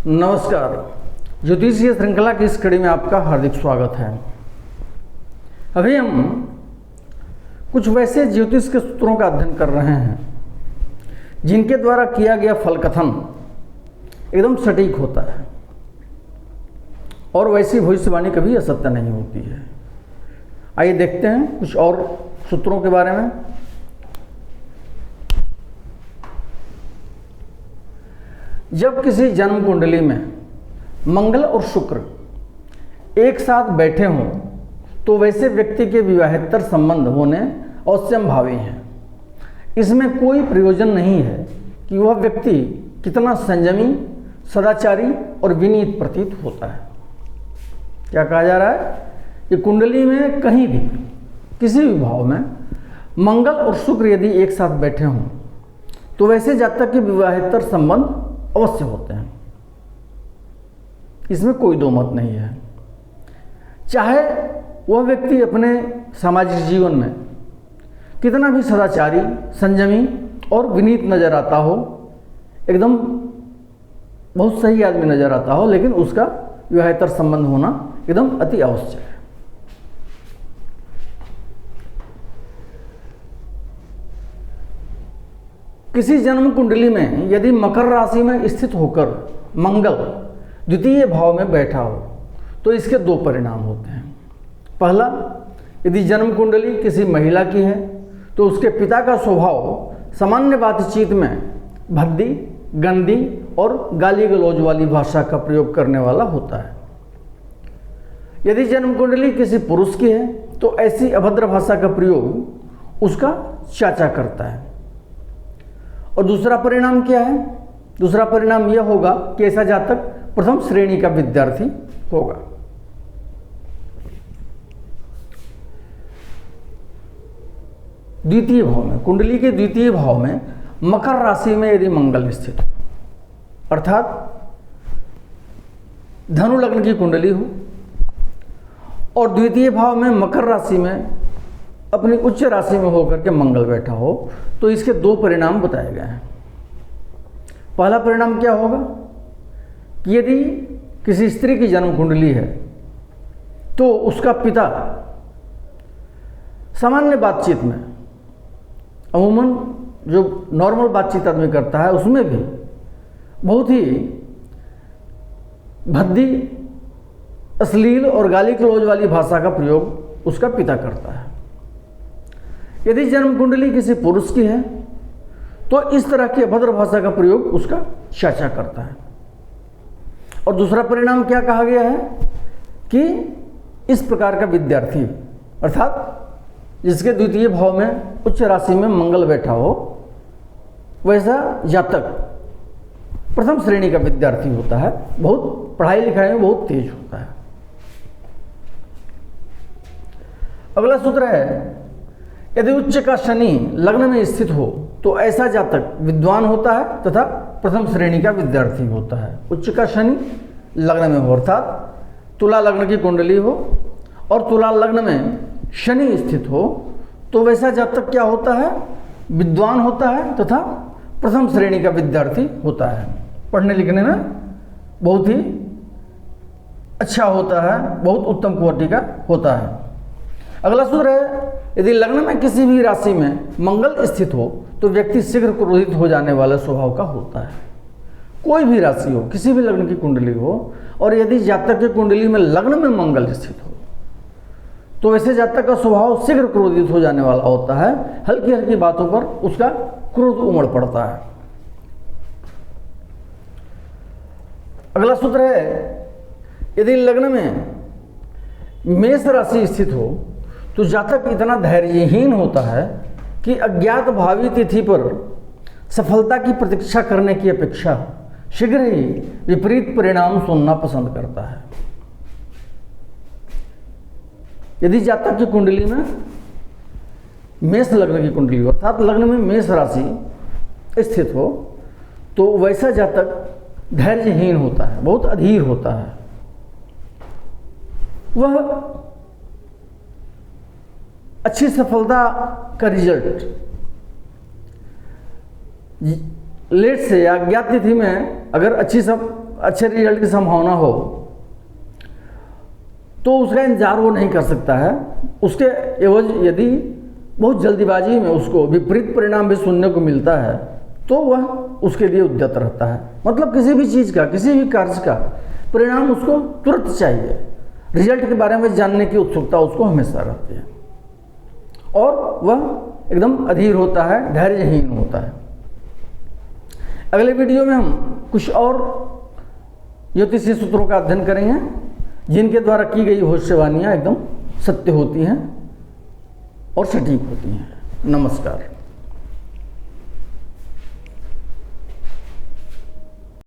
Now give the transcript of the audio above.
नमस्कार। ज्योतिषीय श्रृंखला की इस कड़ी में आपका हार्दिक स्वागत है। अभी हम कुछ वैसे ज्योतिष के सूत्रों का अध्ययन कर रहे हैं जिनके द्वारा किया गया फल कथन एकदम सटीक होता है और वैसी भविष्यवाणी कभी असत्य नहीं होती है। आइए देखते हैं कुछ और सूत्रों के बारे में। जब किसी जन्म कुंडली में मंगल और शुक्र एक साथ बैठे हों तो वैसे व्यक्ति के विवाहेतर संबंध होने अवश्यंभावी हैं। इसमें कोई प्रयोजन नहीं है कि वह व्यक्ति कितना संयमी, सदाचारी और विनीत प्रतीत होता है। क्या कहा जा रहा है कि कुंडली में कहीं भी किसी भी भाव में मंगल और शुक्र यदि एक साथ बैठे हों तो वैसे जातक के विवाहेतर संबंध अवश्य होते हैं। इसमें कोई दो मत नहीं है। चाहे वह व्यक्ति अपने सामाजिक जीवन में कितना भी सदाचारी, संयमी और विनीत नजर आता हो, एकदम बहुत सही आदमी नजर आता हो, लेकिन उसका विवाहेतर संबंध होना एकदम अति आवश्यक है। किसी जन्म कुंडली में यदि मकर राशि में स्थित होकर मंगल द्वितीय भाव में बैठा हो तो इसके दो परिणाम होते हैं। पहला, यदि जन्म कुंडली किसी महिला की है तो उसके पिता का स्वभाव सामान्य बातचीत में भद्दी, गंदी और गाली गलौज वाली भाषा का प्रयोग करने वाला होता है। यदि जन्म कुंडली किसी पुरुष की है तो ऐसी अभद्र भाषा का प्रयोग उसका चाचा करता है। और दूसरा परिणाम क्या है? दूसरा परिणाम यह होगा कि ऐसा जातक प्रथम श्रेणी का विद्यार्थी होगा। द्वितीय भाव में, कुंडली के द्वितीय भाव में मकर राशि में यदि मंगल स्थित हो, अर्थात धनु लग्न की कुंडली हो और द्वितीय भाव में मकर राशि में अपनी उच्च राशि में होकर के मंगल बैठा हो तो इसके दो परिणाम बताए गए हैं। पहला परिणाम क्या होगा कि यदि किसी स्त्री की जन्म कुंडली है तो उसका पिता सामान्य बातचीत में, अमूमन जो नॉर्मल बातचीत आदमी करता है उसमें भी बहुत ही भद्दी, अश्लील और गाली गलौज वाली भाषा का प्रयोग उसका पिता करता है। यदि जन्म कुंडली किसी पुरुष की है तो इस तरह की अभद्र भाषा का प्रयोग उसका चाचा करता है। और दूसरा परिणाम क्या कहा गया है कि इस प्रकार का विद्यार्थी, अर्थात जिसके द्वितीय भाव में उच्च राशि में मंगल बैठा हो, वैसा जातक प्रथम श्रेणी का विद्यार्थी होता है, बहुत पढ़ाई लिखाई में बहुत तेज होता है। अगला सूत्र है, यदि उच्च का शनि लग्न में स्थित हो तो ऐसा जातक विद्वान होता है तथा प्रथम श्रेणी का विद्यार्थी होता है। उच्च का शनि लग्न में हो, अर्थात तुला लग्न की कुंडली हो और तुला लग्न में शनि स्थित हो तो वैसा जातक क्या होता है? विद्वान होता है तथा प्रथम श्रेणी का विद्यार्थी होता है। पढ़ने लिखने में बहुत ही अच्छा होता है, बहुत उत्तम कोटि का होता है। अगला सूत्र है, यदि लग्न में किसी भी राशि में मंगल स्थित हो तो व्यक्ति शीघ्र क्रोधित हो जाने वाले स्वभाव का होता है। कोई भी राशि हो, किसी भी लग्न की कुंडली हो, और यदि जातक की कुंडली में लग्न में मंगल स्थित हो तो वैसे जातक का स्वभाव शीघ्र क्रोधित हो जाने वाला होता है। हल्की हल्की बातों पर उसका क्रोध उमड़ पड़ता है। अगला सूत्र है, यदि लग्न में मेष राशि स्थित हो तो जातक इतना धैर्यहीन होता है कि अज्ञात भावी तिथि पर सफलता की प्रतीक्षा करने की अपेक्षा शीघ्र ही विपरीत परिणाम सुनना पसंद करता है। यदि जातक की कुंडली में मेष लग्न की कुंडली हो, अर्थात लग्न में मेष राशि स्थित हो, तो वैसा जातक धैर्यहीन होता है, बहुत अधीर होता है। वह अच्छी सफलता का रिजल्ट लेट से या अज्ञात तिथि में अगर अच्छी सब अच्छे रिजल्ट की संभावना हो तो उसका इंतजार वो नहीं कर सकता है। उसके एवज यदि बहुत जल्दीबाजी में उसको विपरीत परिणाम भी सुनने को मिलता है तो वह उसके लिए उद्यत रहता है। मतलब किसी भी चीज़ का, किसी भी कार्य का परिणाम उसको तुरंत चाहिए, रिजल्ट के बारे में जानने की उत्सुकता उसको हमेशा रहती है और वह एकदम अधीर होता है, धैर्यहीन होता है। अगले वीडियो में हम कुछ और ज्योतिषीय सूत्रों का अध्ययन करेंगे जिनके द्वारा की गई भविष्यवाणियाँ एकदम सत्य होती हैं और सटीक होती हैं। नमस्कार।